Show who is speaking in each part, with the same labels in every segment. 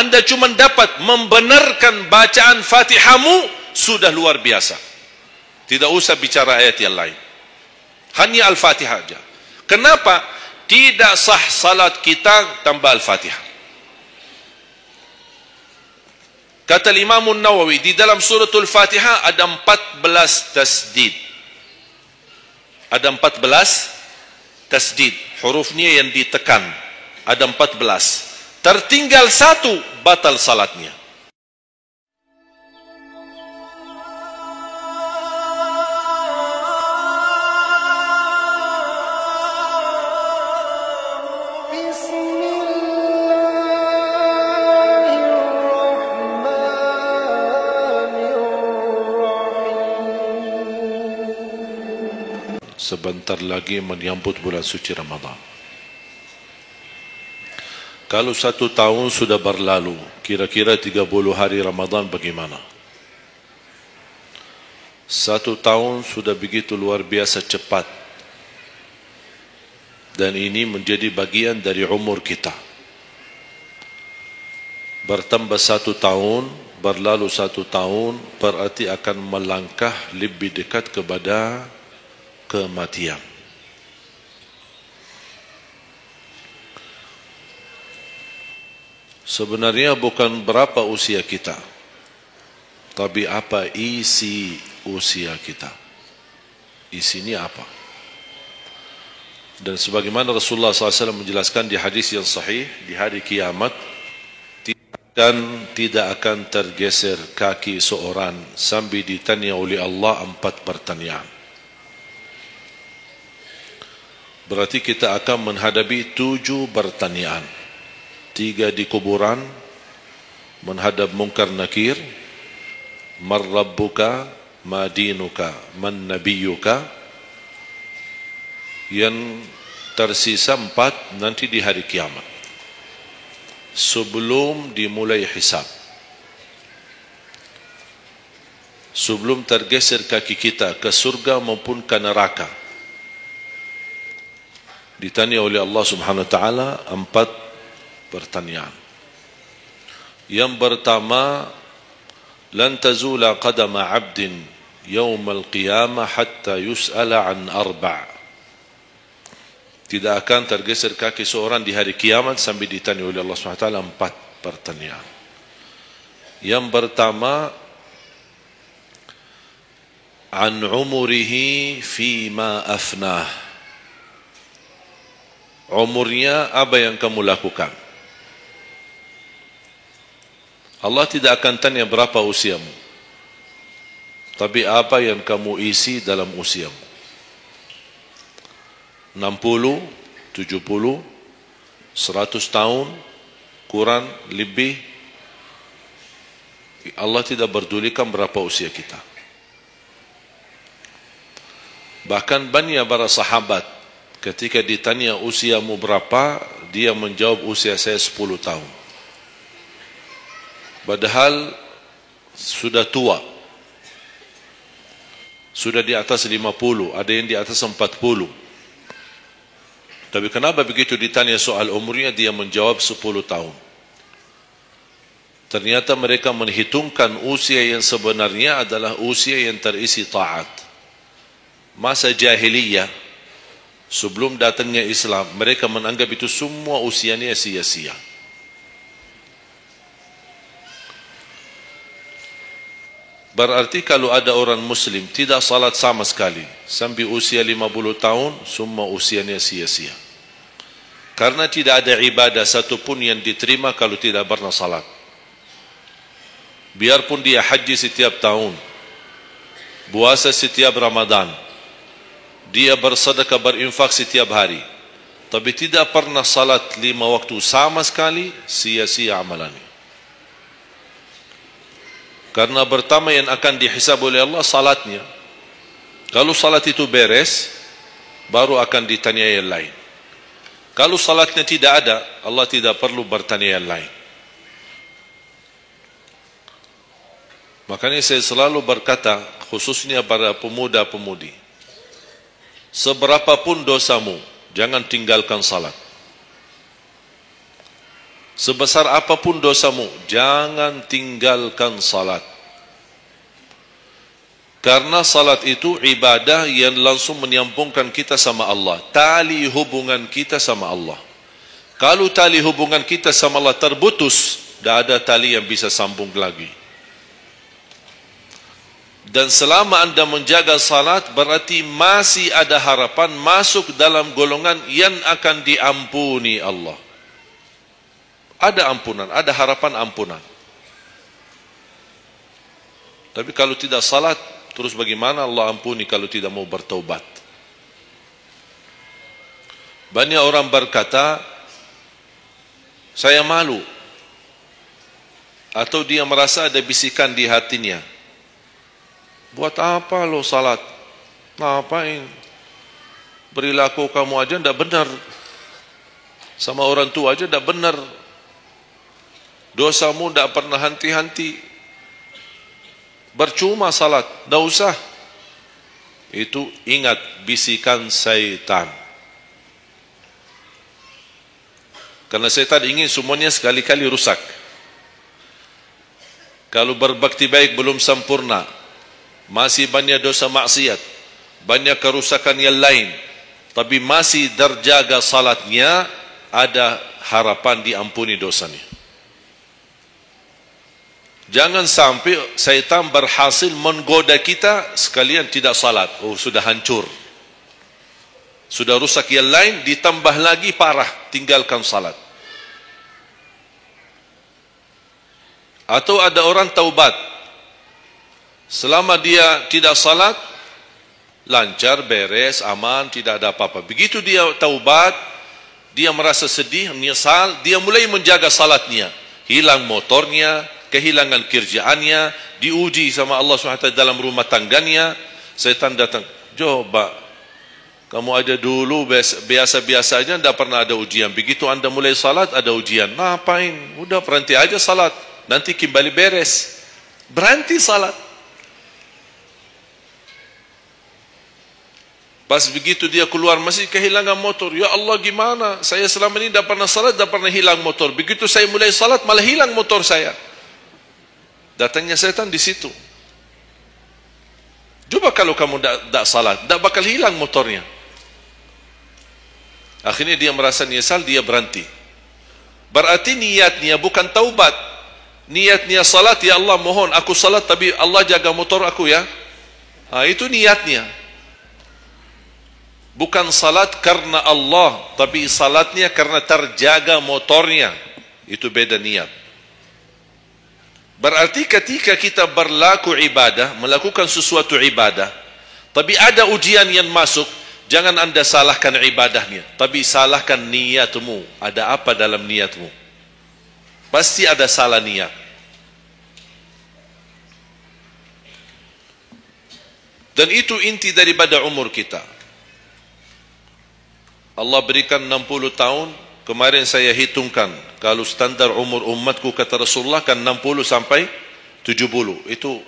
Speaker 1: Anda cuma dapat membenarkan bacaan Fatihahmu, sudah luar biasa. Tidak usah bicara ayat yang lain. Hanya Al-Fatihah saja. Kenapa? Tidak sah salat kita tanpa Al-Fatihah. Kata Imam Nawawi, di dalam suratul Fatihah ada 14 tasdid. Ada 14 tasdid. Hurufnya yang ditekan. Ada 14. Tertinggal satu, batal salatnya. Sebentar lagi menyambut bulan suci Ramadan. Kalau 1 tahun sudah berlalu, kira-kira 30 hari Ramadan bagaimana? 1 tahun sudah begitu luar biasa cepat. Dan ini menjadi bagian dari umur kita. Bertambah 1 tahun, berlalu 1 tahun, berarti akan melangkah lebih dekat kepada kematian. Sebenarnya bukan berapa usia kita, tapi apa isi usia kita. Isinya apa? Dan sebagaimana Rasulullah SAW menjelaskan di hadis yang sahih, di hari kiamat tidak akan tergeser kaki seorang sampai ditanya oleh Allah 4 pertanyaan. Berarti kita akan menghadapi 7 pertanyaan. 3 di kuburan, menghadap mungkar nakir, man rabbuka, ma dinuka, man nabiyuka. Yang tersisa 4 nanti di hari kiamat, sebelum dimulai hisab, sebelum tergeser kaki kita ke surga maupun ke neraka. Ditanya oleh Allah Subhanahu wa taala 4 pertanyaan. Yang pertama, lan tazula qadama 'abdin yaumal qiyamah hatta yus'ala an 4. Tidak akan tergeser kaki seorang di hari kiamat sampai ditanya oleh Allah Subhanahu wa taala 4 pertanyaan. Yang pertama, an umurihi fima afnah. Umurnya apa yang kamu lakukan? Allah tidak akan tanya berapa usiamu, tapi apa yang kamu isi dalam usiamu. 60, 70, 100 tahun, kurang, lebih. Allah tidak berdulikan berapa usia kita. Bahkan banyak para sahabat ketika ditanya usiamu berapa, dia menjawab usia saya 10 tahun. Padahal sudah tua. Sudah di atas 50, ada yang di atas 40. Tapi kenapa begitu ditanya soal umurnya, dia menjawab 10 tahun. Ternyata mereka menghitungkan usia yang sebenarnya adalah usia yang terisi taat. Masa jahiliyah, sebelum datangnya Islam, mereka menganggap itu semua usianya sia-sia. Berarti kalau ada orang Muslim tidak salat sama sekali sampai usia 50 tahun, semua usianya sia-sia. Karena tidak ada ibadah satupun yang diterima kalau tidak pernah salat. Biarpun dia haji setiap tahun, puasa setiap Ramadan, dia bersedekah, berinfak setiap hari, tapi tidak pernah salat 5 waktu sama sekali, sia-sia amalannya. Karena pertama yang akan dihisab oleh Allah salatnya. Kalau salat itu beres, baru akan ditanya yang lain. Kalau salatnya tidak ada, Allah tidak perlu bertanya yang lain. Makanya saya selalu berkata, khususnya para pemuda-pemudi, seberapapun dosamu, jangan tinggalkan salat. sebesar apapun dosamu, jangan tinggalkan salat. Karena salat itu ibadah yang langsung menyambungkan kita sama Allah, tali hubungan kita sama Allah. Kalau tali hubungan kita sama Allah terputus, tidak ada tali yang bisa sambung lagi. Dan selama anda menjaga salat, berarti masih ada harapan masuk dalam golongan yang akan diampuni Allah. Ada ampunan, ada harapan ampunan. Tapi kalau tidak salat, terus bagaimana Allah ampuni kalau tidak mau bertaubat? Banyak orang berkata, saya malu. Atau dia merasa ada bisikan di hatinya. Buat apa lo salat? Ngapain? Perilaku kamu aja tidak benar. Sama orang tua aja tidak benar. Dosamu tidak pernah henti-henti. Bercuma salat, tidak usah. Itu ingat bisikan syaitan. Karena syaitan ingin semuanya sekali-kali rusak. Kalau berbakti baik belum sempurna, masih banyak dosa maksiat, banyak kerusakan yang lain, tapi masih terjaga salatnya, ada harapan diampuni dosanya. Jangan sampai syaitan berhasil menggoda kita sekalian tidak salat. Oh, sudah hancur, sudah rusak yang lain, ditambah lagi parah, tinggalkan salat. Atau ada orang taubat, selama dia tidak salat, lancar, beres, aman, tidak ada apa-apa. Begitu dia taubat, dia merasa sedih, menyesal, dia mulai menjaga salatnya. Hilang motornya, kehilangan kerjaannya, diuji sama Allah SWT dalam rumah tangganya. Setan datang, coba kamu aja dulu biasa-biasa aja, tidak pernah ada ujian. Begitu anda mulai salat, ada ujian. Ngapain? Udah berhenti aja salat, nanti kembali beres. Berhenti salat. Pas begitu dia keluar masih kehilangan motor. Ya Allah, gimana? Saya selama ini tidak pernah salat, tidak pernah hilang motor. Begitu saya mulai salat, malah hilang motor saya. Datangnya setan di situ. Coba kalau kamu tidak salat, tidak bakal hilang motornya. Akhirnya dia merasa nyesal, dia berhenti. Berarti niatnya bukan taubat. Niatnya salat, ya Allah mohon aku salat tapi Allah jaga motor aku ya. Itu niatnya. Bukan salat karena Allah, tapi salatnya karena terjaga motornya. Itu beda niat. Berarti ketika kita berlaku ibadah, melakukan sesuatu ibadah, tapi ada ujian yang masuk, jangan anda salahkan ibadahnya, tapi salahkan niatmu. Ada apa dalam niatmu? Pasti ada salah niat. Dan itu inti daripada umur kita. Allah berikan 60 tahun. Kemarin saya hitungkan, kalau standar umur umatku kata Rasulullah kan 60 sampai 70. Itu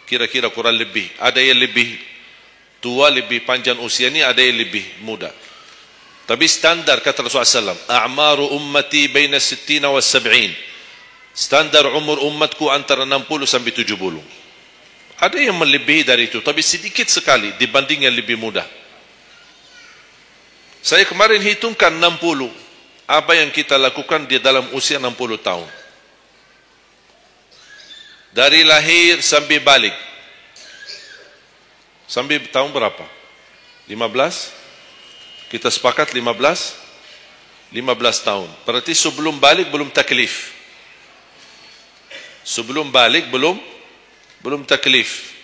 Speaker 1: kira-kira kurang lebih. Ada yang lebih tua, lebih panjang usianya, ada yang lebih muda. Tapi standar kata Rasulullah SAW, a'maru ummati baina 60 wa 70. Standar umur umatku antara 60 sampai 70. Ada yang melebihi dari itu, tapi sedikit sekali dibanding yang lebih muda. Saya kemarin hitungkan 60. Apa yang kita lakukan di dalam usia 60 tahun. Dari lahir sampai balik. Sampai tahun berapa? 15? Kita sepakat 15? 15 tahun. Berarti sebelum balik belum taklif. Sebelum balik belum taklif.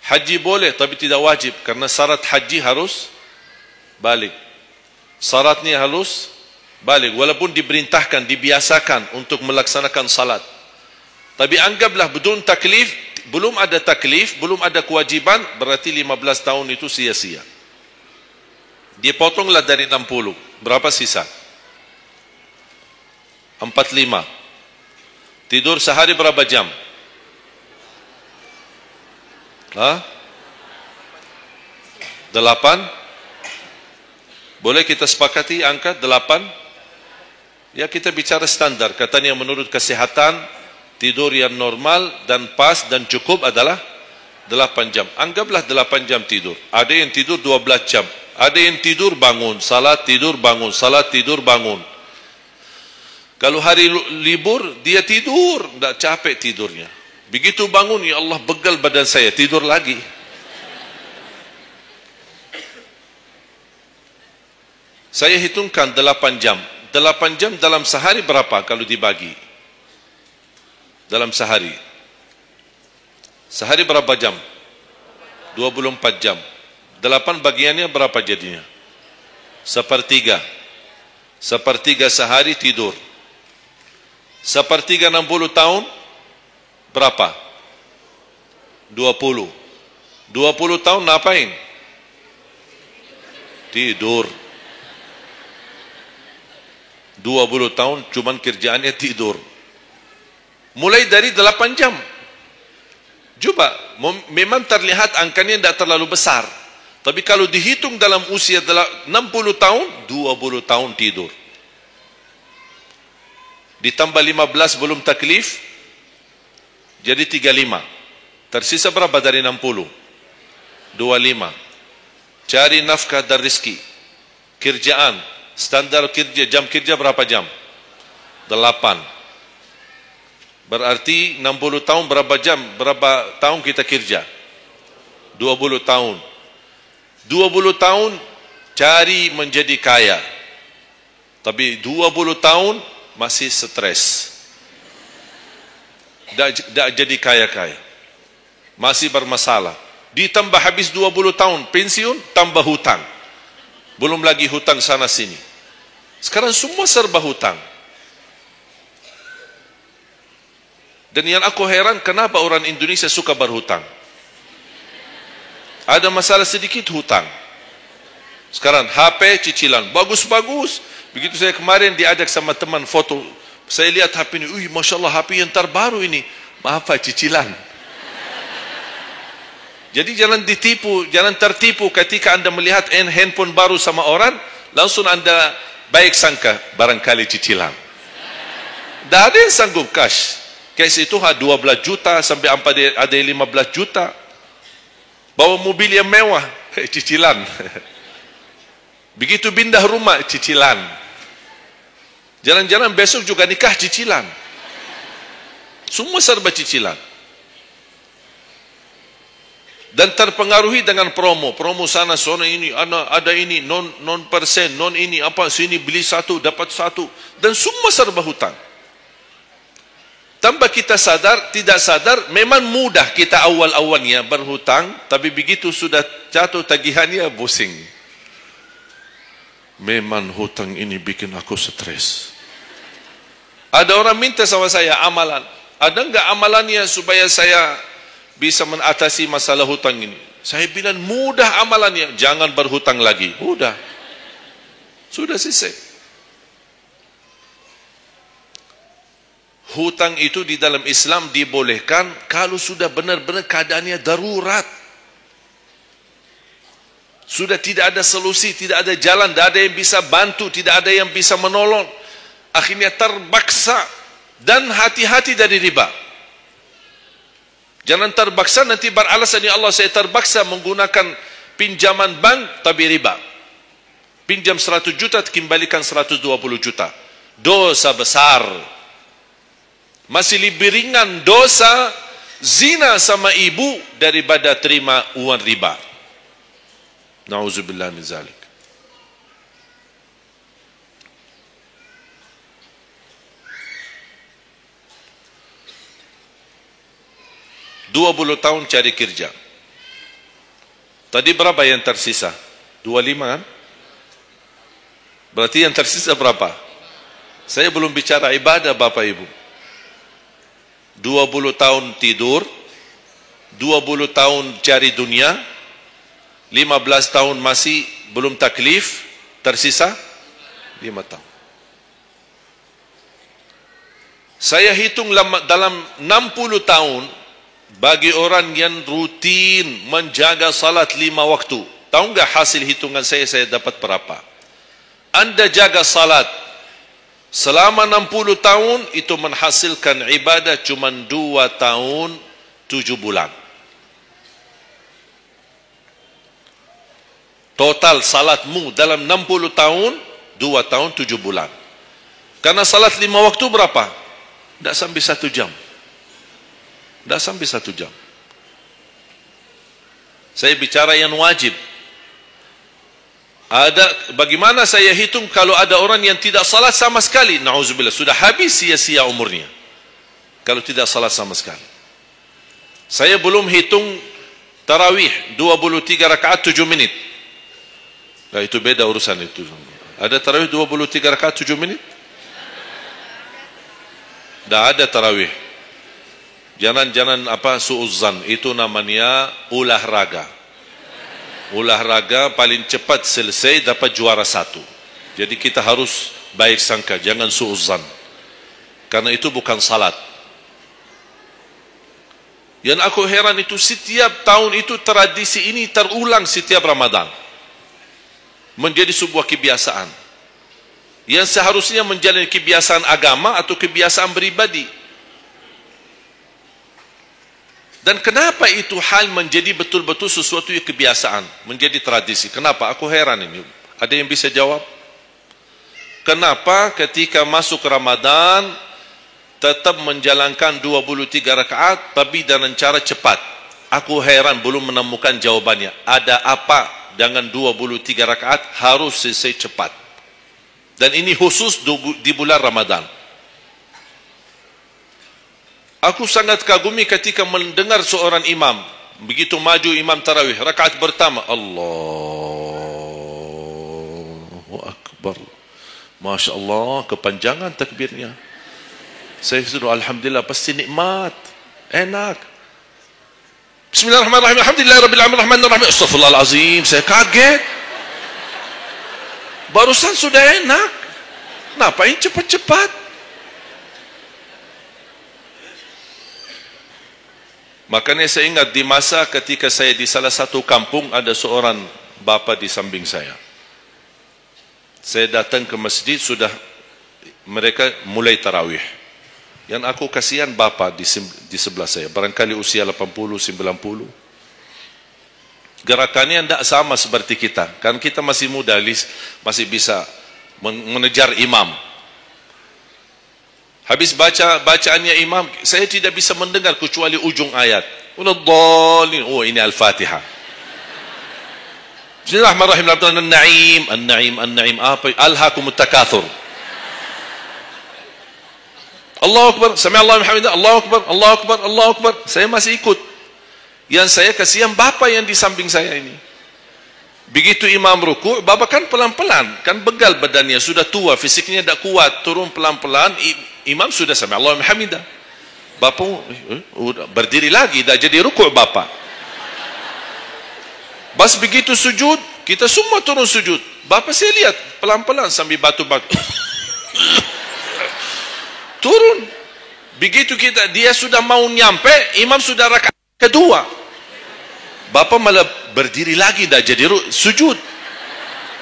Speaker 1: Haji boleh tapi tidak wajib. Karena syarat haji harus balik. Syaratnya harus balik. Walaupun diperintahkan, dibiasakan untuk melaksanakan salat. Tapi anggaplah bedun taklif, belum ada taklif, belum ada kewajiban, berarti 15 tahun itu sia-sia. Dipotonglah dari 60. Berapa sisa? 45. Tidur sehari berapa jam? 8? Boleh kita sepakati angka 8? Ya, kita bicara standar. Katanya menurut kesehatan, tidur yang normal dan pas dan cukup adalah 8 jam. Anggaplah 8 jam tidur. Ada yang tidur 12 jam. Ada yang tidur bangun, salat tidur bangun, salat tidur bangun. Kalau hari libur, dia tidur, tak capek tidurnya. Begitu bangun, ya Allah, begal badan saya, tidur lagi. Saya hitungkan 8 jam. 8 jam dalam sehari berapa kalau dibagi? Dalam sehari. Sehari berapa jam? 24 jam. 8 bagiannya berapa jadinya? Sepertiga. Sepertiga sehari tidur. Sepertiga 60 tahun berapa? 20. 20 tahun ngapain? Tidur. 20 tahun cuman kerjaannya tidur. Mulai dari 8 jam. Coba, memang terlihat angkanya tidak terlalu besar. Tapi kalau dihitung dalam usia 60 tahun, 20 tahun tidur. Ditambah 15 belum taklif, jadi 35. Tersisa berapa dari 60? 25. Cari nafkah dan rezeki. Kerjaan, standar kerja, jam kerja berapa jam? 8. Berarti 60 tahun berapa jam? Berapa tahun kita kerja? 20 tahun. 20 tahun cari menjadi kaya. Tapi 20 tahun masih stres. Tak jadi kaya-kaya. Masih bermasalah. Ditambah habis 20 tahun pensiun, tambah hutang. Belum lagi hutang sana sini. Sekarang semua serba hutang. Dan yang aku heran, kenapa orang Indonesia suka berhutang? Ada masalah sedikit hutang. Sekarang HP cicilan, bagus-bagus. Begitu saya kemarin diajak sama teman foto, saya lihat HP ini, Masya Allah HP yang terbaru ini. Maaf Pak, cicilan. Jadi jangan ditipu, jangan tertipu ketika anda melihat handphone baru sama orang, langsung anda baik sangka, barangkali cicilan. Tak ada yang sanggup cash. Cash itu 12 juta sampai ada 15 juta. Bawa mobil yang mewah, cicilan. Begitu pindah rumah, cicilan. Jalan-jalan besok juga nikah, cicilan. Semua serba cicilan. Dan terpengaruhi dengan promo. Promo sana, sana ini, ada ini, non persen, non ini, apa, sini beli satu, dapat satu. Dan semua serba hutang. Tanpa kita sadar, tidak sadar, memang mudah kita awal-awalnya berhutang, tapi begitu sudah jatuh tagihannya, pusing. Memang hutang ini bikin aku stres. Ada orang minta sama saya amalan. Ada enggak amalannya supaya saya bisa mengatasi masalah hutang ini? Saya bilang mudah amalannya, jangan berhutang lagi. Mudah. Sudah selesai. Hutang itu di dalam Islam dibolehkan kalau sudah benar-benar keadaannya darurat. Sudah tidak ada solusi, tidak ada jalan, tidak ada yang bisa bantu, tidak ada yang bisa menolong. Akhirnya terpaksa, dan hati-hati dari riba. Jangan terpaksa nanti beralasan, ya Allah saya terpaksa menggunakan pinjaman bank tapi riba. Pinjam 100 juta kembalikan 120 juta. Dosa besar. Masih lebih ringan dosa zina sama ibu daripada terima uang riba. Nauzubillah min zalik. Dua 20 tahun cari kerja. Tadi berapa yang tersisa? 25 kan? Berarti yang tersisa berapa? Saya belum bicara ibadah Bapak Ibu. 20 tahun tidur, 20 tahun cari dunia, 15 tahun masih belum taklif, tersisa 5 tahun. Saya hitung dalam 60 tahun, bagi orang yang rutin menjaga salat 5 waktu, tahu enggak hasil hitungan saya dapat berapa? Anda jaga salat Selama 60 tahun itu menghasilkan ibadah cuma 2 tahun 7 bulan. Total salatmu dalam 60 tahun 2 tahun 7 bulan. Karena salat 5 waktu berapa? Tidak sampai 1 jam. Tidak sampai 1 jam. Saya bicara yang wajib. Bagaimana saya hitung kalau ada orang yang tidak salat sama sekali? Na'udzubillah, sudah habis sia-sia umurnya kalau tidak salat sama sekali. Saya belum hitung tarawih 23 rakaat 7 menit. Nah, itu beda urusan itu. Ada tarawih 23 rakaat 7 menit? Tidak ada tarawih. Jangan su'uzzan. Itu namanya olahraga. Olahraga paling cepat selesai dapat juara 1. Jadi kita harus baik sangka, jangan su'uzzan. Karena itu bukan salat. Yang aku heran itu setiap tahun itu tradisi ini terulang setiap Ramadan. Menjadi sebuah kebiasaan. Yang seharusnya menjalani kebiasaan agama atau kebiasaan beribadi. Dan kenapa itu hal menjadi betul-betul sesuatu yang kebiasaan, menjadi tradisi? Kenapa? Aku heran ini. Ada yang bisa jawab? Kenapa ketika masuk Ramadan tetap menjalankan 23 rakaat tapi dengan cara cepat? Aku heran belum menemukan jawabannya. Ada apa dengan 23 rakaat harus selesai cepat? Dan ini khusus di bulan Ramadan. Aku sangat kagumi ketika mendengar seorang imam begitu maju imam tarawih rakaat pertama, Allahu Akbar, Masya Allah, kepanjangan takbirnya. Saya sudah alhamdulillah, pasti nikmat, enak. Bismillahirrahmanirrahim, alhamdulillahirrahmanirrahim, astaghfirullahalazim. Saya kaget, barusan sudah enak, ngapain cepat-cepat? Makanya saya ingat di masa ketika saya di salah satu kampung, ada seorang bapa di samping saya. Saya datang ke masjid, sudah mereka mulai tarawih. Yang aku kasihan bapa di sebelah saya, barangkali usia 80, 90. Gerakannya tidak sama seperti kita. Kan kita masih muda, masih bisa mengejar imam. Habis bacaannya imam, saya tidak bisa mendengar kecuali ujung ayat. Oh, ini Al-Fatihah. Bismillahirrahmanirrahim. An-Na'im. Apa? Alhaakumut takatsur. Allahu Akbar. Sami'allahu liman hamidah. Allahu Akbar. Allahu Akbar. Allahu Akbar. Saya masih ikut. Yang saya kasihan bapa yang di samping saya ini. Begitu imam ruku', bapa kan pelan-pelan, kan begal badannya, sudah tua, fisiknya tidak kuat, turun pelan-pelan. Imam sudah sami'allahu liman hamidah. Bapa berdiri lagi, dah jadi rukuk bapa. Bas begitu sujud, kita semua turun sujud. Bapa saya lihat pelan-pelan sambil batu-batu. Turun. Begitu dia sudah mau nyampe, imam sudah rakaat kedua. Bapa malah berdiri lagi, dah jadi sujud.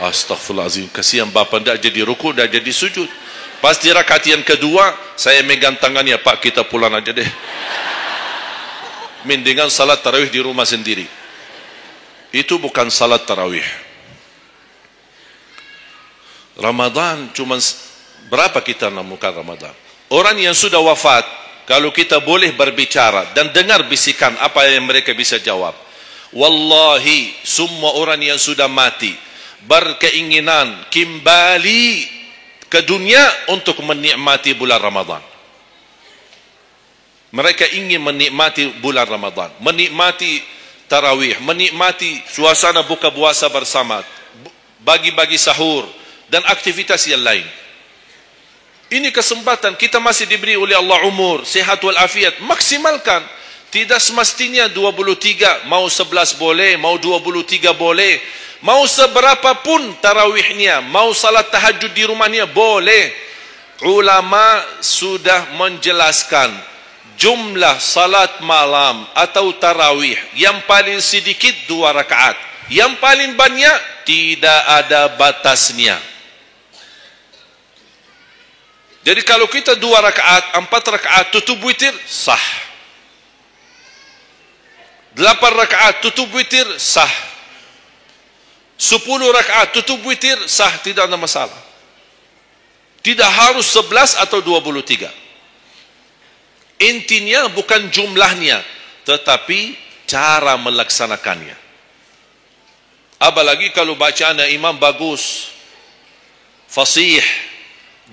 Speaker 1: Astaghfirullahaladzim, kasihan bapa, dah jadi rukuk, dah jadi sujud. Pas di rakaat yang kedua, saya megang tangannya, Pak, kita pulang aja deh. Mendingan salat tarawih di rumah sendiri. Itu bukan salat tarawih. Ramadan cuma berapa kita menemukan Ramadan? Orang yang sudah wafat, kalau kita boleh berbicara dan dengar bisikan apa yang mereka bisa jawab. Wallahi, semua orang yang sudah mati berkeinginan kembali ke dunia untuk menikmati bulan Ramadan. Mereka ingin menikmati bulan Ramadan, menikmati tarawih, menikmati suasana buka puasa bersama, bagi-bagi sahur dan aktivitas yang lain. Ini kesempatan, kita masih diberi oleh Allah umur, sehat walafiat, maksimalkan. Tidak semestinya 23, mau 11 boleh, mau 23 boleh, mau seberapa pun tarawihnya, mau salat tahajud di rumahnya boleh. Ulama sudah menjelaskan jumlah salat malam atau tarawih yang paling sedikit 2 rakaat, yang paling banyak tidak ada batasnya. Jadi kalau kita 2 rakaat, 4 rakaat tutup witir, sah. 8 rakaat tutup witir, sah. 10 rakaat tutup witir, sah, tidak ada masalah. Tidak harus 11 atau 23. Intinya bukan jumlahnya, tetapi cara melaksanakannya. Apalagi kalau bacaan imam bagus, fasih,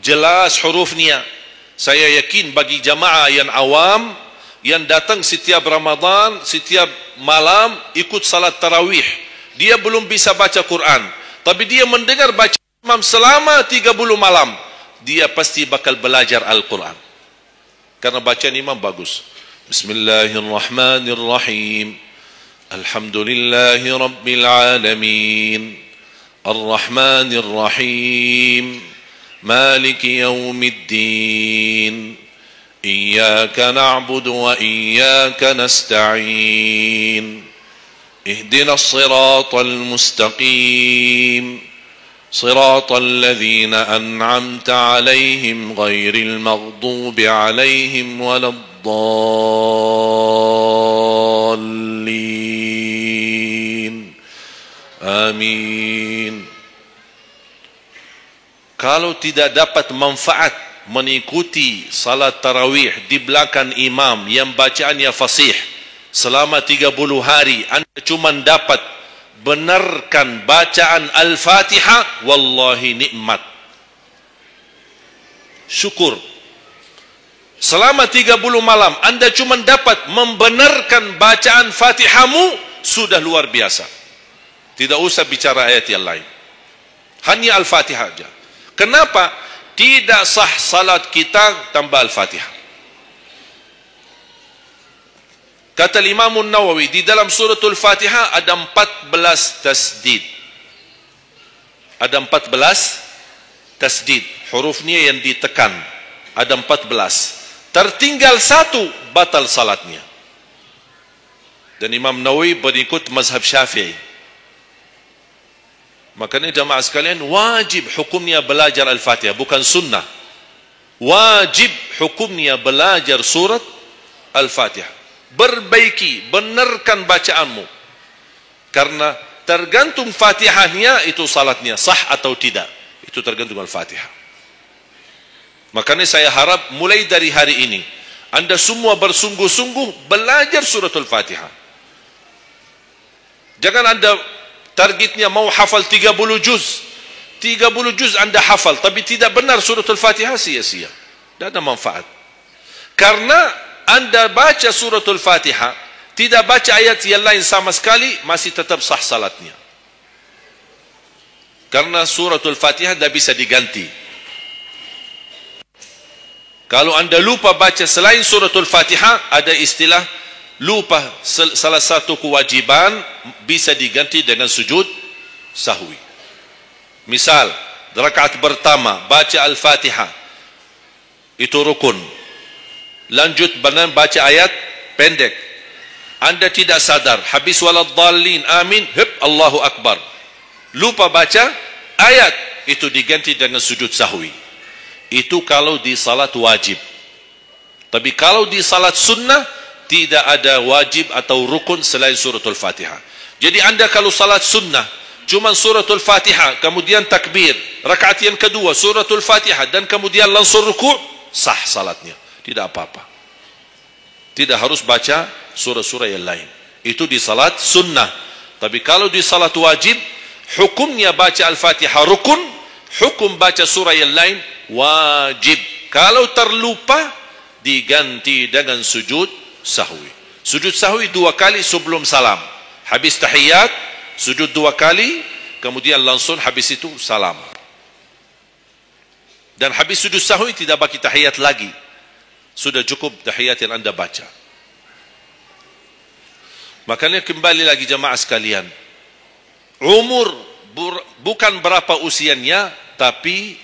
Speaker 1: jelas hurufnya. Saya yakin bagi jamaah yang awam, yang datang setiap Ramadan, setiap malam ikut salat tarawih, dia belum bisa baca Quran, tapi dia mendengar baca imam selama 30 malam, dia pasti bakal belajar Al-Quran karena bacaan imam bagus. Bismillahirrahmanirrahim. Alhamdulillahi rabbil alamin. Ar-Rahmanir-Rahim. Maliki yaumiddin. Iyyaka na'budu wa iyyaka nasta'in. Ihdinas siratal mustaqim. صراط الذين أنعمت عليهم غير المغضوب عليهم ولا الضالين آمين. Kalau tidak dapat manfaat mengikuti salat tarawih di belakang imam yang bacaannya fasih selama 30 hari, anda cuma dapat benarkan bacaan Al-Fatihah, wallahi nikmat, syukur. Selama 30 malam anda cuma dapat membenarkan bacaan Fatihahmu, sudah luar biasa. Tidak usah bicara ayat yang lain, hanya Al-Fatihah saja. Kenapa? Tidak sah salat kita tanpa Al-Fatihah. Kata Imam Nawawi, di dalam suratul Fatihah ada 14 tasdid. Ada 14 tasdid. Hurufnya yang ditekan. Ada 14. Tertinggal 1, batal salatnya. Dan Imam Nawawi berikut mazhab Syafi'i. Makanya jamaah sekalian, wajib hukumnya belajar Al-Fatihah, bukan sunnah. Wajib hukumnya belajar surat Al-Fatihah. Perbaiki, benarkan bacaanmu, karena tergantung Fatihahnya itu salatnya sah atau tidak, itu tergantung Al-Fatihah. Makanya saya harap mulai dari hari ini anda semua bersungguh-sungguh belajar suratul Fatihah. Jangan anda targetnya mau hafal 30 juz. 30 juz anda hafal tapi tidak benar suratul Fatihah, sia-sia, tidak ada manfaat. Karena anda baca suratul Fatihah, tidak baca ayat yang lain sama sekali, masih tetap sah salatnya. Karena suratul Fatihah tidak bisa diganti. Kalau anda lupa baca selain suratul Fatihah, ada istilah lupa salah satu kewajiban, bisa diganti dengan sujud sahwi. Misal, rakaat pertama baca Al-Fatihah, itu rukun. Lanjut baca ayat pendek, anda tidak sadar, habis waladdallin amin, Allahu Akbar, lupa baca ayat, itu diganti dengan sujud sahwi. Itu kalau di salat wajib. Tapi kalau di salat sunnah, tidak ada wajib atau rukun selain suratul Fatihah. Jadi anda kalau salat sunnah cuma suratul Fatihah, kemudian takbir, rakaat yang kedua suratul Fatihah, dan kemudian langsung ruku', sah salatnya, tidak apa-apa. Tidak harus baca surah-surah yang lain. Itu di salat sunnah. Tapi kalau di salat wajib, hukumnya baca Al-Fatihah rukun, hukum baca surah yang lain wajib. Kalau terlupa, diganti dengan sujud sahwi. Sujud sahwi 2 kali sebelum salam. Habis tahiyat, sujud 2 kali, kemudian langsung habis itu salam. Dan habis sujud sahwi tidak bagi tahiyat lagi. Sudah cukup tahiyat yang anda baca. Makanya kembali lagi jamaah sekalian, umur bukan berapa usianya, tapi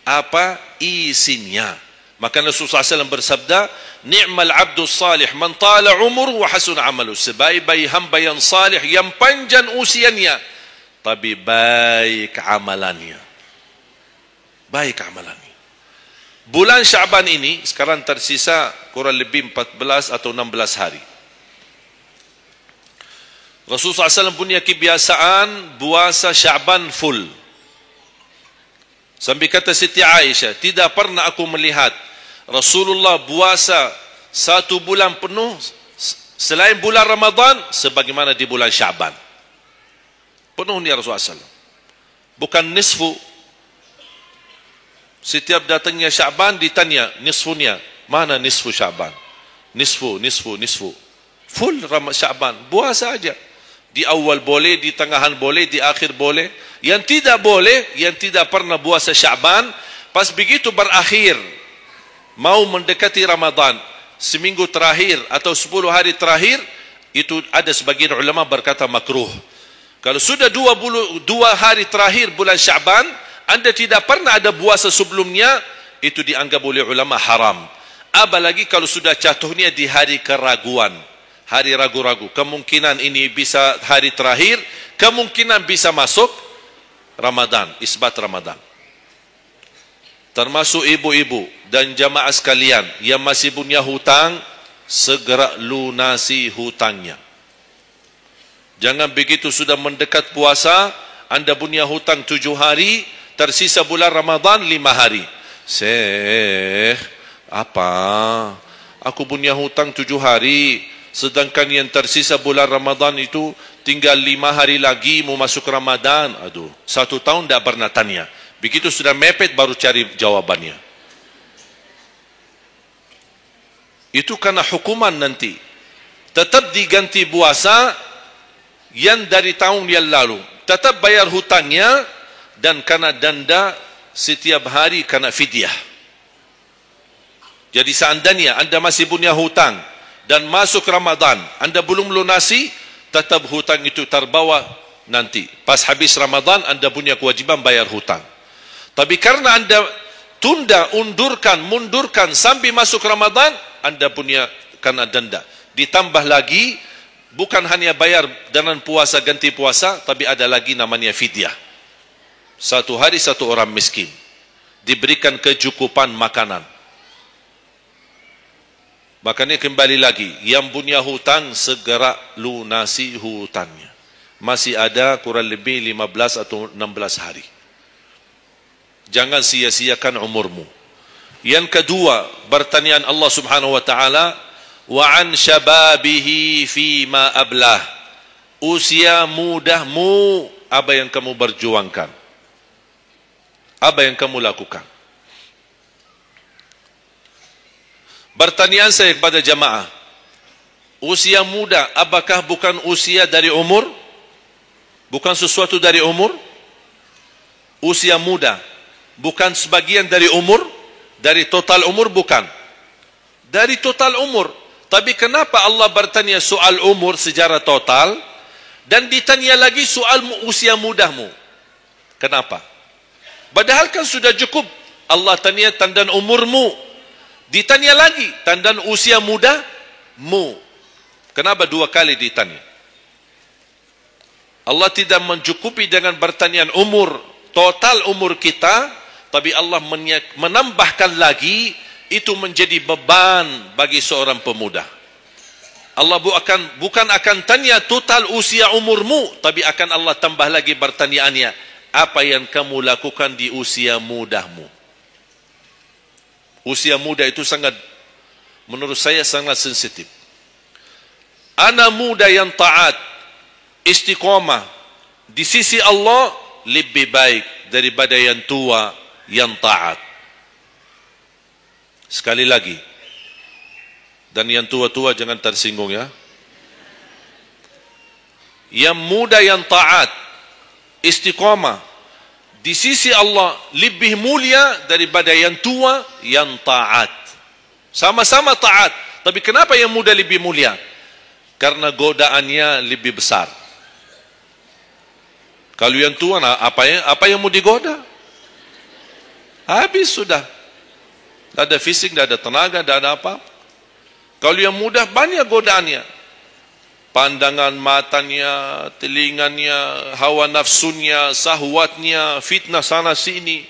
Speaker 1: apa isinya. Maka Rasulullah SAW bersabda, ni'mal abdus salih man tala umur wa hasun amalu. Sebaik-baik hamba yang salih, yang panjang usianya, tapi baik amalannya. Baik amalannya. Bulan Syaban ini sekarang tersisa kurang lebih 14 atau 16 hari. Rasulullah SAW punya kebiasaan puasa Syaban full. Sampai kata Siti Aisyah, tidak pernah aku melihat Rasulullah puasa 1 bulan penuh selain bulan Ramadan sebagaimana di bulan Syaban. Penuh ni Rasulullah SAW. Bukan nisfu. Setiap datangnya Syaban ditanya nisfunya. Mana nisfu Syaban? Nisfu. Full Syaban. Puasa saja. Di awal boleh, di tengahan boleh, di akhir boleh. Yang tidak boleh, yang tidak pernah puasa Syaban, pas begitu berakhir, mau mendekati Ramadan, seminggu terakhir atau 10 hari terakhir, itu ada sebagian ulama berkata makruh. Kalau sudah 2 hari terakhir bulan Syaban, anda tidak pernah ada puasa sebelumnya, itu dianggap oleh ulama haram. Apalagi kalau sudah jatuhnya di hari keraguan, hari ragu-ragu. Kemungkinan ini bisa hari terakhir, kemungkinan bisa masuk Ramadan, isbat Ramadan. Termasuk ibu-ibu dan jamaah sekalian yang masih punya hutang, segera lunasi hutangnya. Jangan begitu sudah mendekat puasa, anda punya hutang 7 hari, tersisa bulan Ramadan 5 hari. Syekh, apa? Aku punya hutang 7 hari, sedangkan yang tersisa bulan Ramadan itu tinggal 5 hari lagi mau masuk Ramadan. Aduh, 1 tahun tidak pernah tanya. Begitu sudah mepet baru cari jawabannya. Itu karena hukuman nanti. Tetap diganti puasa yang dari tahun yang lalu. Tetap bayar hutangnya dan kena denda setiap hari kena fidyah. Jadi seandainya anda masih punya hutang dan masuk Ramadan, anda belum lunasi, tetap hutang itu terbawa nanti. Pas habis Ramadan, anda punya kewajiban bayar hutang. Tapi karena anda tunda, mundurkan sampai masuk Ramadan, anda punya kena denda. Ditambah lagi, bukan hanya bayar dengan puasa, ganti puasa, tapi ada lagi namanya fidyah. 1 hari 1 orang miskin. Diberikan kecukupan makanan. Makanya kembali lagi, yang punya hutang segera lunasi hutangnya. Masih ada kurang lebih 15 atau 16 hari. Jangan sia-siakan umurmu. Yang kedua, pertanyaan Allah Subhanahu wa taala, wa an syababihi fima ablah. Usia mudahmu, apa yang kamu berjuangkan? Apa yang kamu lakukan? Pertanyaan saya kepada jamaah, usia muda apakah bukan usia dari umur? Bukan sesuatu dari umur? Usia muda bukan sebagian dari umur? Dari total umur? Bukan. Dari total umur. Tapi kenapa Allah bertanya soal umur secara total dan ditanya lagi soal usia mudahmu? Kenapa? Padahal kan sudah cukup Allah tanya tandaan umurmu, ditanya lagi tandaan usia mudamu. Kenapa 2 kali ditanya? Allah tidak mencukupi dengan pertanyaan umur, total umur kita, tapi Allah menambahkan lagi, itu menjadi beban bagi seorang pemuda. Allah bukan akan tanya total usia umurmu, tapi akan Allah tambah lagi pertanyaannya, apa yang kamu lakukan di usia mudahmu? Usia muda itu sangat, menurut saya sangat sensitif. Anak muda yang taat, istiqomah di sisi Allah lebih baik daripada yang tua yang taat. Sekali lagi, dan yang tua-tua jangan tersinggung ya. Yang muda yang taat, istiqamah di sisi Allah lebih mulia daripada yang tua yang taat. Sama-sama taat, tapi kenapa yang muda lebih mulia? Karena godaannya lebih besar. Kalau yang tua, nah, apa yang mau digoda? Habis sudah. Tidak ada fisik, tidak ada tenaga, tidak ada apa. Kalau yang muda banyak godaannya. Pandangan matanya, telinganya, hawa nafsunya, sahwatnya, fitnah sana sini.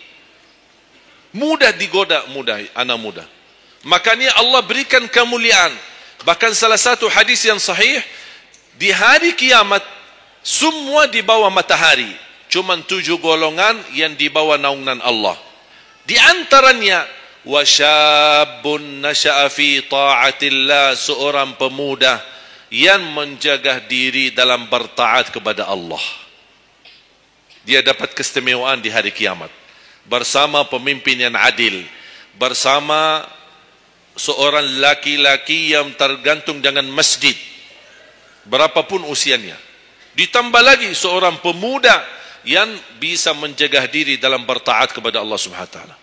Speaker 1: Mudah digoda, anak muda. Makanya Allah berikan kemuliaan. Bahkan salah satu hadis yang sahih, di hari kiamat semua di bawah matahari, cuma 7 golongan yang di bawah naungan Allah. Di antaranya wasyabun nasya'a fi ta'atillah, seorang pemuda yang menjaga diri dalam bertaat kepada Allah. Dia dapat keistimewaan di hari kiamat bersama pemimpin yang adil, bersama seorang laki-laki yang tergantung dengan masjid berapapun usianya. Ditambah lagi seorang pemuda yang bisa menjaga diri dalam bertaat kepada Allah Subhanahu wa taala.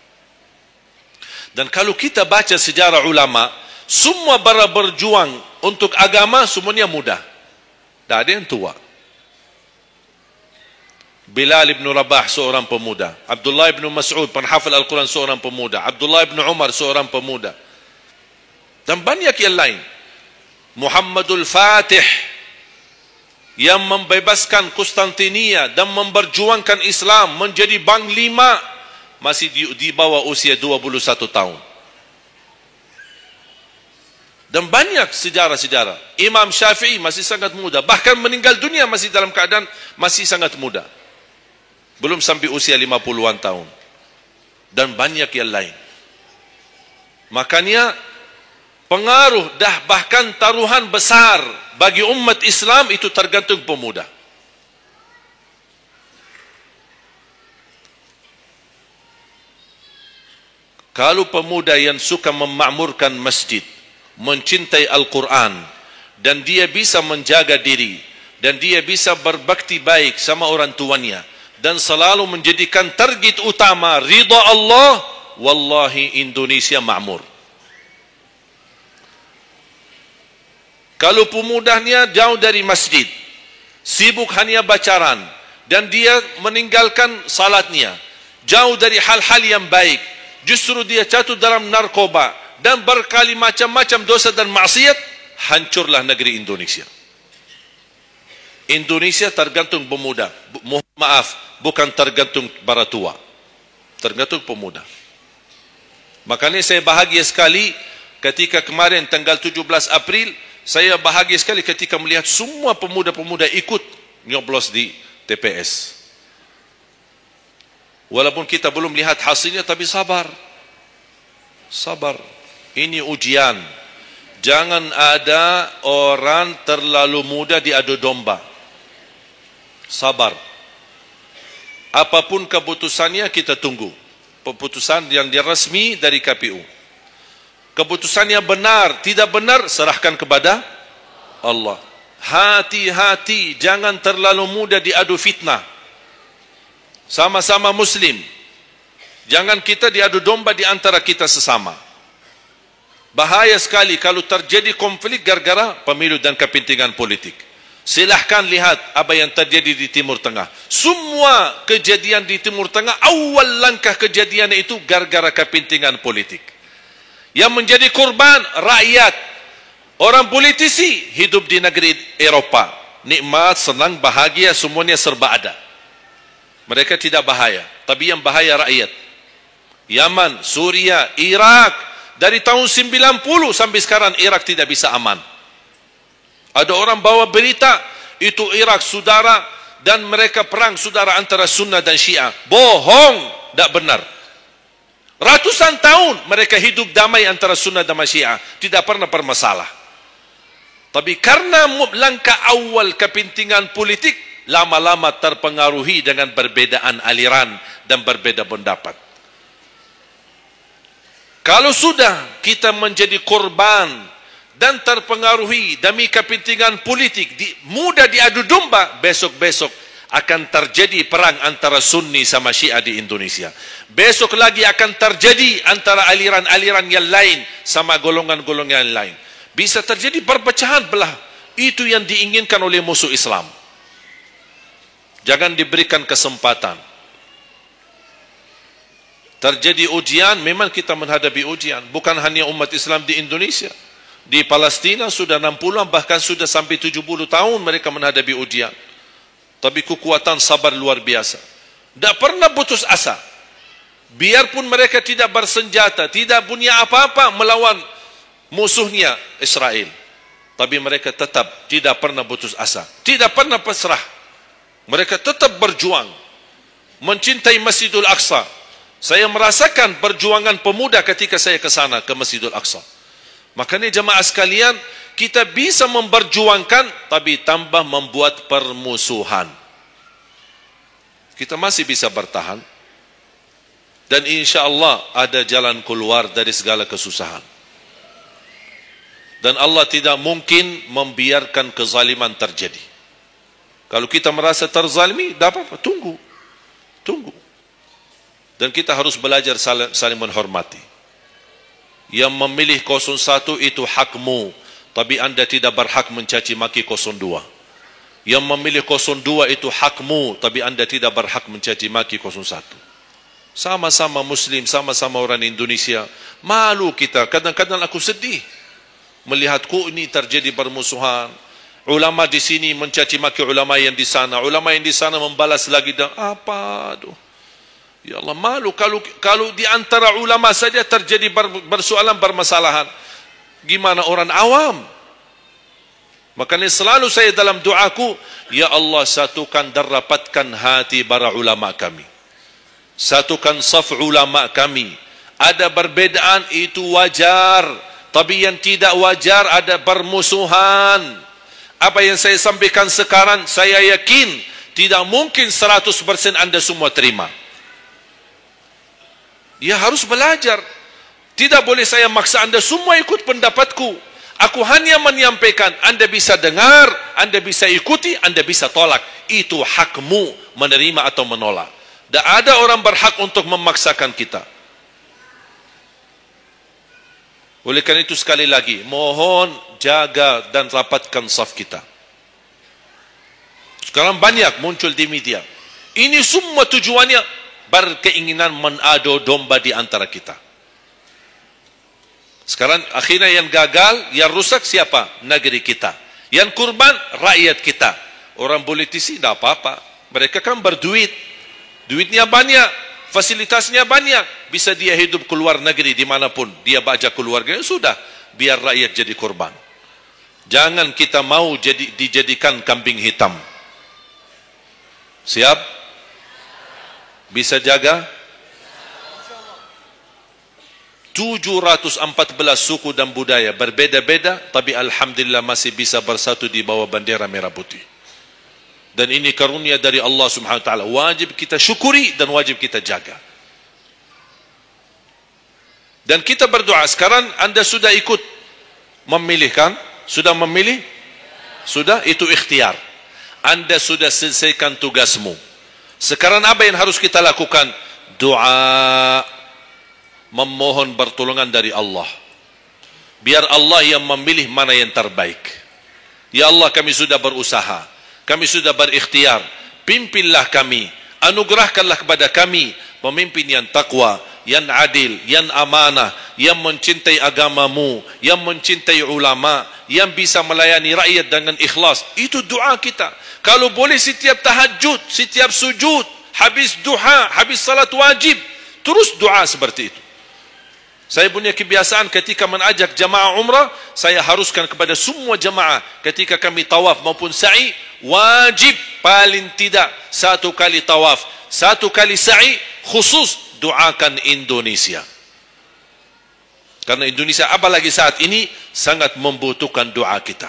Speaker 1: Dan kalau kita baca sejarah ulama, semua para berjuang untuk agama semuanya muda. Tak ada yang tua. Bilal ibn Rabah seorang pemuda, Abdullah ibn Mas'ud penghafal Al-Quran seorang pemuda, Abdullah ibn Umar seorang pemuda, dan banyak yang lain. Muhammadul Fatih yang membebaskan Konstantinia dan memperjuangkan Islam menjadi panglima, masih di bawah usia 21 tahun. Dan banyak sejarah-sejarah. Imam Syafi'i masih sangat muda, bahkan meninggal dunia masih dalam keadaan masih sangat muda, belum sampai usia 50-an tahun. Dan banyak yang lain. Makanya pengaruh dah bahkan taruhan besar bagi umat Islam itu tergantung pemuda. Kalau pemuda yang suka memakmurkan masjid, mencintai Al-Quran, dan dia bisa menjaga diri, dan dia bisa berbakti baik sama orang tuanya, dan selalu menjadikan target utama ridha Allah, wallahi Indonesia makmur. Kalau pemudanya jauh dari masjid, sibuk hanya bacaran, dan dia meninggalkan salatnya, jauh dari hal-hal yang baik, justru dia jatuh dalam narkoba dan berkali macam-macam dosa dan maksiat, hancurlah negeri Indonesia. Indonesia tergantung pemuda. Maaf, bukan tergantung para tua, tergantung pemuda. Makanya saya bahagia sekali ketika kemarin tanggal 17 April, saya bahagia sekali ketika melihat semua pemuda-pemuda ikut nyoblos di TPS. Walaupun kita belum lihat hasilnya, tapi sabar. Sabar. Ini ujian. Jangan ada orang terlalu muda diadu domba. Sabar. Apapun keputusannya kita tunggu. Keputusan yang resmi dari KPU. Keputusannya benar, tidak benar, serahkan kepada Allah. Hati-hati, jangan terlalu muda diadu fitnah. Sama-sama Muslim. Jangan kita diadu domba di antara kita sesama. Bahaya sekali kalau terjadi konflik gara-gara pemilu dan kepentingan politik. Silahkan lihat apa yang terjadi di Timur Tengah. Semua kejadian di Timur Tengah, awal langkah kejadian itu gara-gara kepentingan politik. Yang menjadi korban rakyat. Orang politisi hidup di negeri Eropa, nikmat, senang, bahagia, semuanya serba ada. Mereka tidak bahaya, tapi yang bahaya rakyat. Yaman, Suria, Irak, dari tahun 90 sampai sekarang Irak tidak bisa aman. Ada orang bawa berita itu Irak saudara dan mereka perang saudara antara Sunnah dan Syiah. Bohong, tak benar. Ratusan tahun mereka hidup damai antara Sunnah dan Syiah, tidak pernah bermasalah. Tapi karena langkah awal kepentingan politik, lama-lama terpengaruhi dengan perbedaan aliran dan berbeda pendapat. Kalau sudah kita menjadi korban dan terpengaruhi demi kepentingan politik, mudah diadu domba, besok-besok akan terjadi perang antara Sunni sama Syiah di Indonesia. Besok lagi akan terjadi antara aliran-aliran yang lain sama golongan-golongan yang lain. Bisa terjadi perpecahan belah. Itu yang diinginkan oleh musuh Islam. Jangan diberikan kesempatan. Terjadi ujian, memang kita menghadapi ujian. Bukan hanya umat Islam di Indonesia. Di Palestina sudah 60, bahkan sudah sampai 70 tahun mereka menghadapi ujian. Tapi kekuatan sabar luar biasa. Tak pernah putus asa. Biarpun mereka tidak bersenjata, tidak punya apa-apa melawan musuhnya Israel, tapi mereka tetap tidak pernah putus asa, tidak pernah pasrah. Mereka tetap berjuang, mencintai Masjidul Aqsa. Saya merasakan perjuangan pemuda ketika saya ke sana, ke Masjidul Aqsa. Makanya jemaah sekalian, kita bisa memperjuangkan, tapi tambah membuat permusuhan. Kita masih bisa bertahan. Dan insya Allah ada jalan keluar dari segala kesusahan. Dan Allah tidak mungkin membiarkan kezaliman terjadi. Kalau kita merasa terzalimi, tidak apa-apa, tunggu. Dan kita harus belajar saling menghormati. Yang memilih 01 itu hakmu, tapi anda tidak berhak mencaci maki 02. Yang memilih 02 itu hakmu, tapi anda tidak berhak mencaci maki 01. Sama-sama Muslim, sama-sama orang Indonesia. Malu kita, kadang-kadang aku sedih melihat ini terjadi permusuhan. Ulama di sini mencaci maki ulama yang di sana, ulama yang di sana membalas lagi dan apa tu? Ya Allah, malu kalau di antara ulama saja terjadi persoalan permasalahan. Gimana orang awam? Makanya selalu saya dalam doaku, ya Allah satukan dan rapatkan hati para ulama kami. Satukan saf ulama kami. Ada perbedaan itu wajar, tapi yang tidak wajar ada permusuhan. Apa yang saya sampaikan sekarang, saya yakin tidak mungkin 100% anda semua terima. Ya harus belajar. Tidak boleh saya maksa anda semua ikut pendapatku. Aku hanya menyampaikan, anda bisa dengar, anda bisa ikuti, anda bisa tolak. Itu hakmu menerima atau menolak. Tak ada orang berhak untuk memaksakan kita. Oleh karena itu sekali lagi, mohon jaga dan rapatkan saf kita. Sekarang banyak muncul di media. Ini semua tujuannya berkeinginan menado domba di antara kita. Sekarang akhirnya yang gagal, yang rusak siapa? Negeri kita. Yang kurban, rakyat kita. Orang politisi tidak apa-apa. Mereka kan berduit. Duitnya banyak, fasilitasnya banyak. Bisa dia hidup keluar negeri dimanapun. Dia baca keluarganya, sudah. Biar rakyat jadi korban. Jangan kita mau dijadikan kambing hitam. Siap? Bisa jaga? 714 suku dan budaya berbeda-beda, tapi alhamdulillah masih bisa bersatu di bawah bendera merah putih. Dan ini karunia dari Allah Subhanahu wa taala. Wajib kita syukuri dan wajib kita jaga. Dan kita berdoa. Sekarang anda sudah ikut memilih kan? Sudah memilih? Sudah, itu ikhtiar. Anda sudah selesaikan tugasmu. Sekarang apa yang harus kita lakukan? Doa, memohon pertolongan dari Allah. Biar Allah yang memilih mana yang terbaik. Ya Allah, kami sudah berusaha. Kami sudah berikhtiar, pimpinlah kami, anugerahkanlah kepada kami pemimpin yang takwa, yang adil, yang amanah, yang mencintai agamamu, yang mencintai ulama, yang bisa melayani rakyat dengan ikhlas. Itu doa kita. Kalau boleh setiap tahajud, setiap sujud, habis duha, habis salat wajib, terus doa seperti itu. Saya punya kebiasaan ketika mengajak jamaah umrah, saya haruskan kepada semua jamaah ketika kami tawaf maupun sa'i, wajib paling tidak 1 kali tawaf, 1 kali sa'i, khusus doakan Indonesia. Karena Indonesia apalagi saat ini sangat membutuhkan doa kita.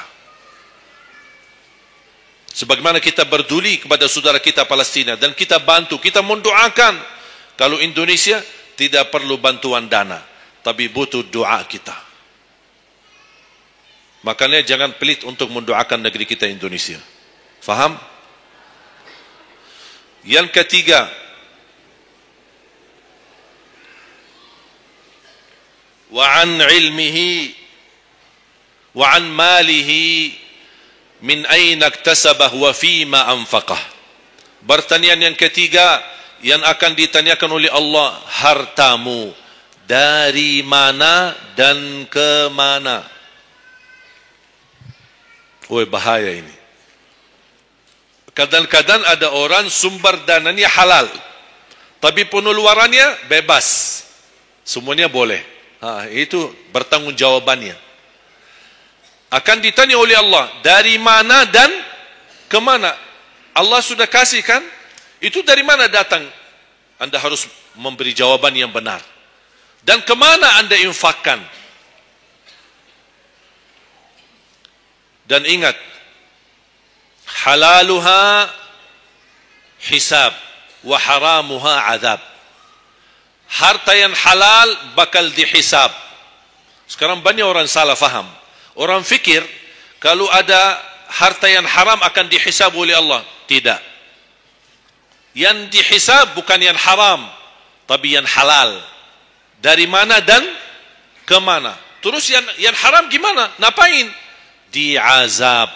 Speaker 1: Sebagaimana kita berduli kepada saudara kita Palestina dan kita bantu, kita mendoakan. Kalau Indonesia tidak perlu bantuan dana, tapi butuh doa kita. Makanya jangan pelit untuk mendoakan negeri kita Indonesia. Faham? Yang ketiga, wa an ilmihi wa an malihi min aina iktasabah wa fima anfaqah. Pertanyaan yang ketiga yang akan ditanyakan oleh Allah, hartamu dari mana dan ke mana? Woi, bahaya ini. Kadang-kadang ada orang sumber dananya halal, Tapi pengeluarannya bebas. Semuanya boleh. Itu bertanggungjawabannya. Akan ditanya oleh Allah, dari mana dan ke mana? Allah sudah kasih kan? Itu dari mana datang? Anda harus memberi jawaban yang benar. Dan ke mana Anda infakkan? Dan ingat, halaluha hisab wa haramuha azab. Harta yang halal bakal dihisab. Sekarang banyak orang salah faham. Orang fikir kalau ada harta yang haram akan dihisab oleh Allah. Tidak. Yang dihisab bukan yang haram, tapi yang halal. Dari mana dan ke mana? Terus yang haram gimana? Ngapain? Diazab.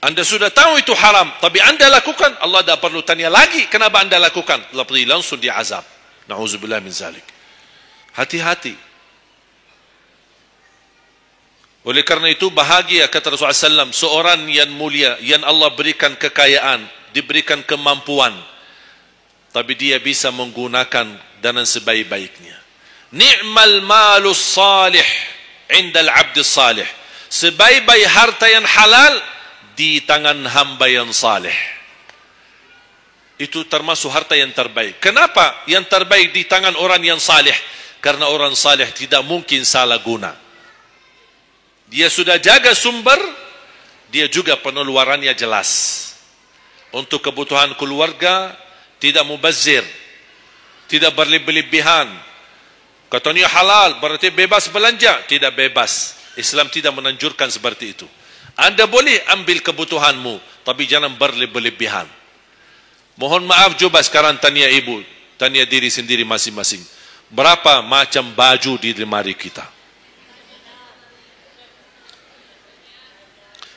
Speaker 1: Anda sudah tahu itu haram, tapi Anda lakukan, Allah tak perlu tanya lagi kenapa Anda lakukan. Langsung diazab. Na'udzubillah min zalik. Hati-hati. Oleh karena itu bahagia kata Rasulullah SAW, seorang yang mulia, yang Allah berikan kekayaan, diberikan kemampuan, tapi dia bisa menggunakan dengan sebaik-baiknya. Ni'mal malus salih indal abdis salih. Sebaik-baik harta yang halal di tangan hamba yang salih. Itu termasuk harta yang terbaik. Kenapa yang terbaik di tangan orang yang salih? Karena orang salih tidak mungkin salah guna. Dia sudah jaga sumber, dia juga pengeluarannya jelas. Untuk kebutuhan keluarga, tidak mubazir, tidak berlebihan. Katanya halal, berarti bebas belanja. Tidak bebas. Islam tidak menanjurkan seperti itu. Anda boleh ambil kebutuhanmu, tapi jangan berlebihan. Mohon maaf, coba sekarang tanya ibu, tanya diri sendiri masing-masing. Berapa macam baju di lemari kita?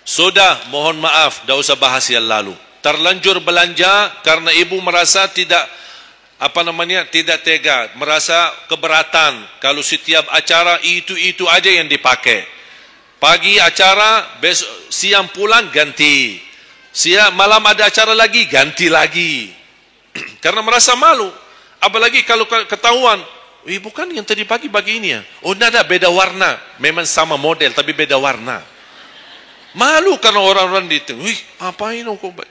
Speaker 1: Sudah, mohon maaf, tak usah bahas yang lalu. Terlanjur belanja karena ibu merasa tidak tidak tega, merasa keberatan kalau setiap acara itu aja yang dipakai. Pagi acara, besok siang pulang ganti. Siang malam ada acara lagi, ganti lagi. Karena merasa malu. Apalagi kalau ketahuan, bukan yang tadi pagi ini ya. Oh, ada beda warna. Memang sama model tapi beda warna. Malu karena orang-orang itu. Apain kok?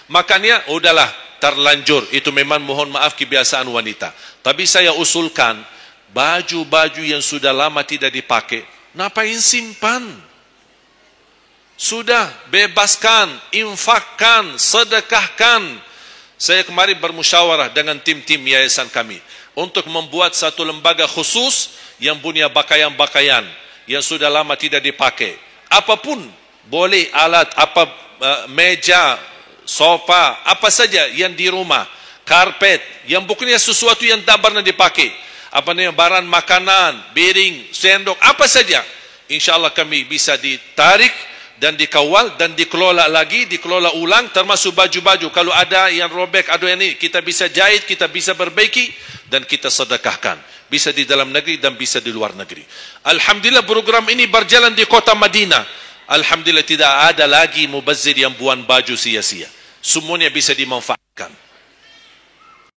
Speaker 1: Makanya udahlah, terlanjur. Itu memang mohon maaf kebiasaan wanita. Tapi saya usulkan baju-baju yang sudah lama tidak dipakai, ngapain simpan? Sudah, bebaskan, infakkan, sedekahkan. Saya kemarin bermusyawarah dengan tim-tim yayasan kami untuk membuat satu lembaga khusus yang punya pakaian-pakaian yang sudah lama tidak dipakai. Apapun boleh, alat meja, sofa, apa saja yang di rumah, karpet, yang bukannya sesuatu yang tak pernah dipakai, barang makanan, piring, sendok, apa saja, insyaAllah kami bisa ditarik dan dikawal dan dikelola lagi, dikelola ulang, termasuk baju-baju. Kalau ada yang robek, ada yang ini, kita bisa jahit, kita bisa perbaiki dan kita sedekahkan. Bisa di dalam negeri dan bisa di luar negeri. Alhamdulillah program ini berjalan di kota Madinah. Alhamdulillah tidak ada lagi mubazir yang buang baju sia-sia. Semuanya bisa dimanfaatkan.